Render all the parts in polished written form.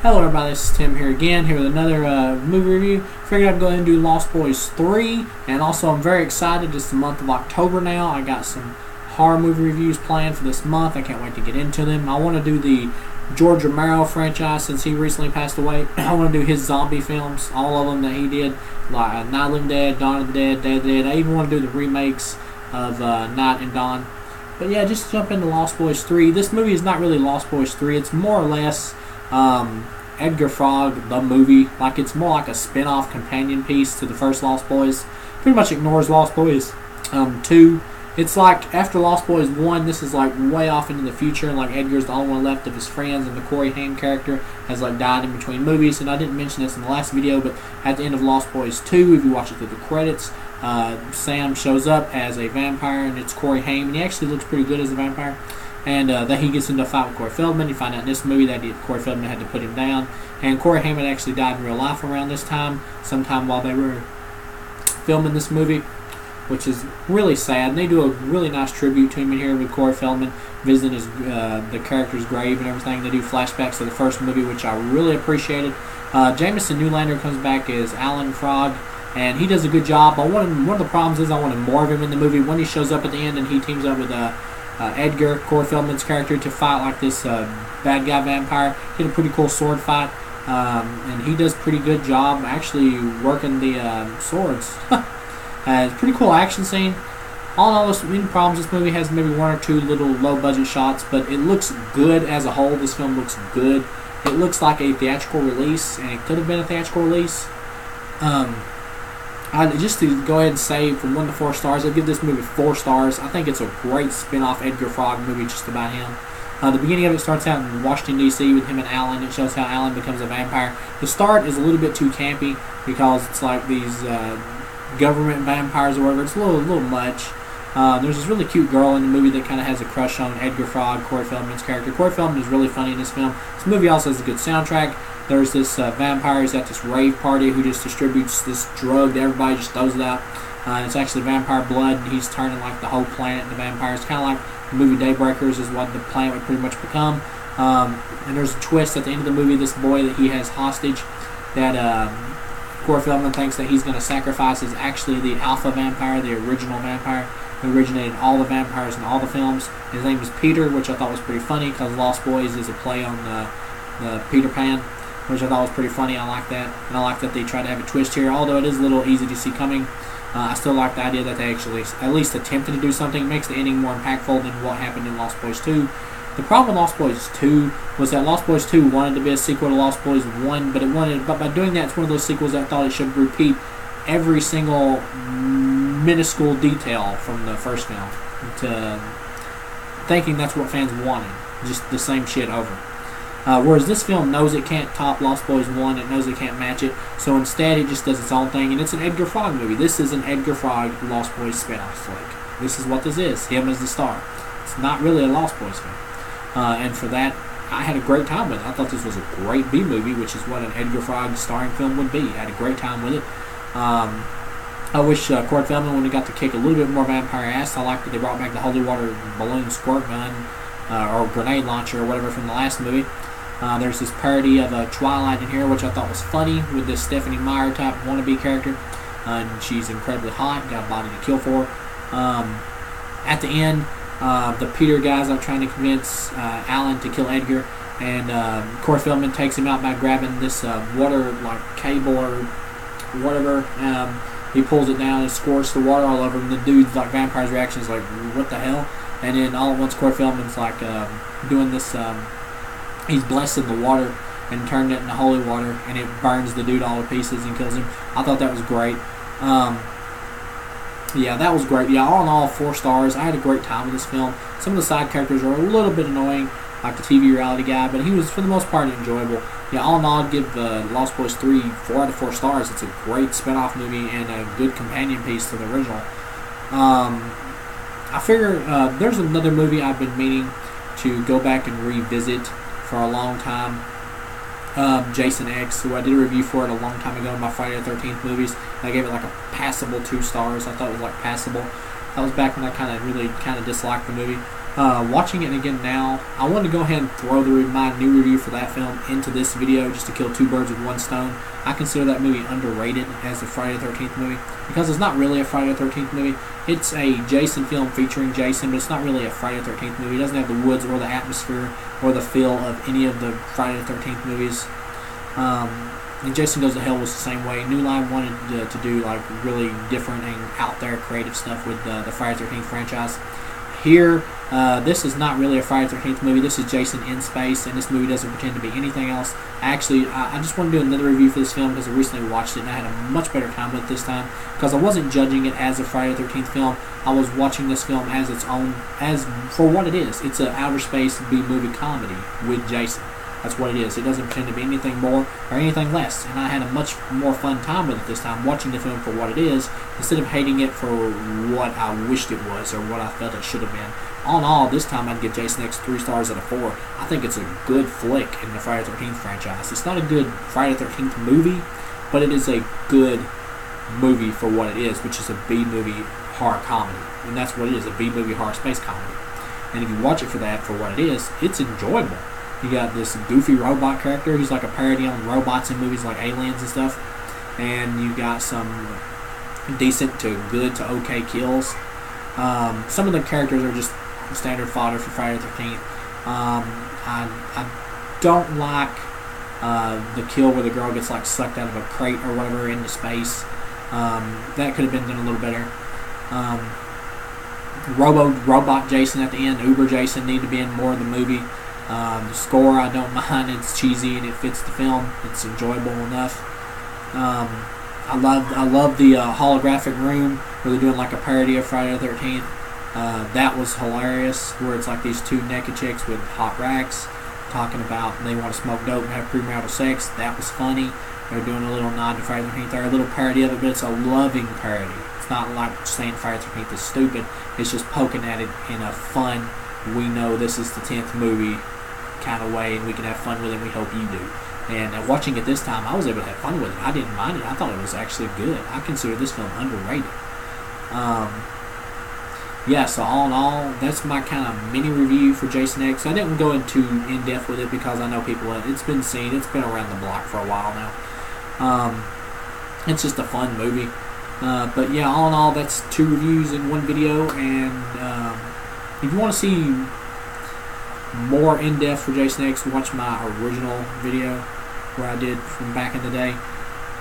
Hello everybody, this is Tim here again, here with another movie review. Figured I'd go ahead and do Lost Boys 3, and also I'm very excited. It's the month of October now. I got some horror movie reviews planned for this month. I can't wait to get into them. I want to do the George Romero franchise since he recently passed away. I want to do his zombie films, all of them that he did, like Night of the Living Dead, Dawn of the Dead, Day of the Dead. I even want to do the remakes of Night and Dawn. But yeah, just jump into Lost Boys 3. This movie is not really Lost Boys 3. It's more or less Edgar Frog, the movie. Like, it's more like a spin-off companion piece to the first Lost Boys. Pretty much ignores Lost Boys 2. It's like, after Lost Boys 1, this is like way off into the future, and like Edgar's the only one left of his friends, and the Corey Haim character has like died in between movies. And I didn't mention this in the last video, but at the end of Lost Boys 2, if you watch it through the credits, Sam shows up as a vampire, and it's Corey Haim, and he actually looks pretty good as a vampire. And then he gets into a fight with Corey Feldman. You find out in this movie that Corey Feldman had to put him down. And Corey Haim had actually died in real life around this time, sometime while they were filming this movie, which is really sad. And they do a really nice tribute to him in here with Corey Feldman visiting his the character's grave and everything. They do flashbacks to the first movie, which I really appreciated. Jameson Newlander comes back as Alan Frog, and he does a good job. But one of the problems is I wanted more of him in the movie. When he shows up at the end and he teams up with Edgar, Corey Feldman's character, to fight like this bad guy vampire. He had a pretty cool sword fight, and he does a pretty good job actually working the swords. It's a pretty cool action scene. All in all, there's some problems. This movie has maybe one or two little low-budget shots, but it looks good as a whole. This film looks good. It looks like a theatrical release, and it could have been a theatrical release. Just to go ahead and say, from 1 to 4 stars, I'd give this movie 4 stars. I think it's a great spin-off Edgar Frog movie just about him. The beginning of it starts out in Washington, D.C. with him and Alan. It shows how Alan becomes a vampire. The start is a little bit too campy because it's like these government vampires or whatever. It's a little much. There's this really cute girl in the movie that kind of has a crush on Edgar Frog, Corey Feldman's character. Corey Feldman is really funny in this film. This movie also has a good soundtrack. There's this vampire who's at this rave party who just distributes this drug to everybody, just throws it out. And it's actually vampire blood, and he's turning like the whole planet into vampires. Kind of like the movie Daybreakers is what the planet would pretty much become. And there's a twist at the end of the movie. This boy that he has hostage, that Corey Feldman thinks that he's going to sacrifice, is actually the alpha vampire, the original vampire who originated all the vampires in all the films. His name is Peter, which I thought was pretty funny because Lost Boys is a play on the Peter Pan, which I thought was pretty funny. I like that. And I like that they try to have a twist here. Although it is a little easy to see coming, I still like the idea that they actually at least attempted to do something. It makes the ending more impactful than what happened in Lost Boys 2. The problem with Lost Boys 2 was that Lost Boys 2 wanted to be a sequel to Lost Boys 1, but by doing that, it's one of those sequels that thought it should repeat every single minuscule detail from the first film, to thinking that's what fans wanted, just the same shit over. Whereas this film knows it can't top Lost Boys 1, it knows it can't match it, so instead it just does its own thing, and it's an Edgar Frog movie. This is an Edgar Frog Lost Boys spin-off flick. This is what this is, him as the star. It's not really a Lost Boys film. And for that, I had a great time with it. I thought this was a great B-movie, which is what an Edgar Frog starring film would be. I had a great time with it. I wish Corey Feldman would have got to kick a little bit more vampire ass. I liked that they brought back the holy water balloon squirt gun, or grenade launcher, or whatever, from the last movie. There's this parody of Twilight in here, which I thought was funny, with this Stephanie Meyer type wannabe character. And she's incredibly hot, got a body to kill for. At the end, the Peter guys are trying to convince Alan to kill Edgar, and Corey Feldman takes him out by grabbing this water like cable or whatever. He pulls it down and squirts the water all over him. The dude's like vampire's reaction is like, what the hell? And then all at once Corey Feldman's like doing this. He's blessing the water and turning it into holy water, and it burns the dude all to pieces and kills him. I thought that was great. Yeah, that was great. Yeah, all in all, 4 stars. I had a great time with this film. Some of the side characters are a little bit annoying, like the TV reality guy, but he was, for the most part, enjoyable. Yeah, all in all, I'd give Lost Boys 3 4 out of 4 stars. It's a great spin-off movie and a good companion piece to the original. I figure there's another movie I've been meaning to go back and revisit for a long time. Jason X, who I did a review for it a long time ago in my Friday the 13th movies. I gave it like a passable 2 stars. I thought it was like passable. That was back when I really disliked the movie. Watching it again now, I wanted to go ahead and throw my new review for that film into this video just to kill two birds with one stone. I consider that movie underrated as a Friday the 13th movie because it's not really a Friday the 13th movie. It's a Jason film featuring Jason, but it's not really a Friday the 13th movie. It doesn't have the woods or the atmosphere or the feel of any of the Friday the 13th movies. And Jason Goes to Hell was the same way. New Line wanted to do like really different and out there creative stuff with the Friday the 13th franchise. Here, this is not really a Friday the 13th movie. This is Jason in space, and this movie doesn't pretend to be anything else. Actually, I just want to do another review for this film because I recently watched it, and I had a much better time with it this time because I wasn't judging it as a Friday the 13th film. I was watching this film as its own, as for what it is. It's an outer space B-movie comedy with Jason. That's what it is. It doesn't pretend to be anything more or anything less. And I had a much more fun time with it this time, watching the film for what it is, instead of hating it for what I wished it was or what I felt it should have been. All in all, this time I'd give Jason X 3 stars out of 4. I think it's a good flick in the Friday the 13th franchise. It's not a good Friday the 13th movie, but it is a good movie for what it is, which is a B-movie horror comedy. And that's what it is, a B-movie horror space comedy. And if you watch it for that, for what it is, it's enjoyable. You got this goofy robot character who's like a parody on robots in movies like Aliens and stuff. And you got some decent to good to okay kills. Some of the characters are just standard fodder for Friday the 13th. I don't like the kill where the girl gets like sucked out of a crate or whatever into space. That could have been done a little better. Robot Jason at the end, Uber Jason, need to be in more of the movie. The score I don't mind. It's cheesy and it fits the film. It's enjoyable enough. I love the holographic room where they're doing like a parody of Friday the 13th. That was hilarious, where it's like these two naked chicks with hot racks talking about they want to smoke dope and have premarital sex. That was funny. They're doing a little nod to Friday the 13th. They're a little parody of it, but it's a loving parody. It's not like saying Friday the 13th is stupid. It's just poking at it in a fun, we know this is the 10th movie kind of way, and we can have fun with it. We hope you do. And watching it this time, I was able to have fun with it. I didn't mind it. I thought it was actually good. I consider this film underrated. Yeah, so all in all, that's my kind of mini review for Jason X. I didn't go into in depth with it because I know people, it's been seen, it's been around the block for a while now. It's just a fun movie. But yeah, all in all, that's 2 reviews in one video. And if you want to see more in-depth for Jason X, watch my original video where I did from back in the day.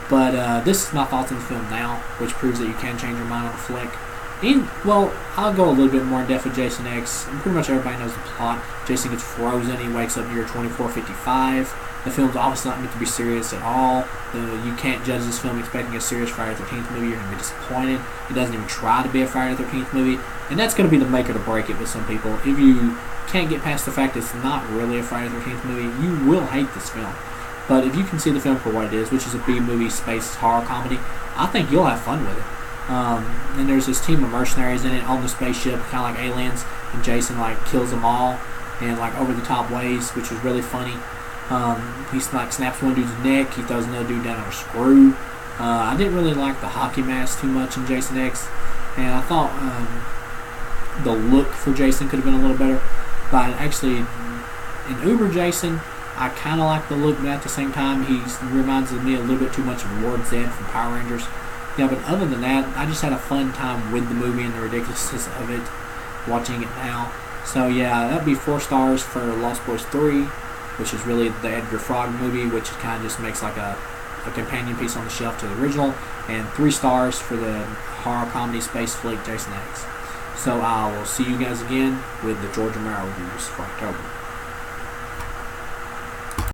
But this is my thoughts on the film now, which proves that you can change your mind on a flick. Well, I'll go a little bit more in depth with Jason X. And pretty much everybody knows the plot. Jason gets frozen. He wakes up near 2455. The film's obviously not meant to be serious at all. You can't judge this film expecting a serious Friday the 13th movie. You're going to be disappointed. It doesn't even try to be a Friday the 13th movie. And that's going to be the make or the break it with some people. If you can't get past the fact it's not really a Friday the 13th movie, you will hate this film. But if you can see the film for what it is, which is a B-movie space horror comedy, I think you'll have fun with it. And there's this team of mercenaries in it on the spaceship, kind of like Aliens, and Jason like kills them all in like over-the-top ways, which was really funny. He like snaps one dude's neck, he throws another dude down on a screw. I didn't really like the hockey mask too much in Jason X, and I thought the look for Jason could have been a little better. But actually, in Uber Jason, I kind of like the look, but at the same time, he reminds me a little bit too much of Ward Zed from Power Rangers. Yeah, but other than that, I just had a fun time with the movie and the ridiculousness of it, watching it now. So yeah, that'd be 4 stars for Lost Boys 3, which is really the Edgar Frog movie, which kind of just makes like a companion piece on the shelf to the original, and 3 stars for the horror comedy space flick Jason X. So I will see you guys again with the George Romero reviews for October.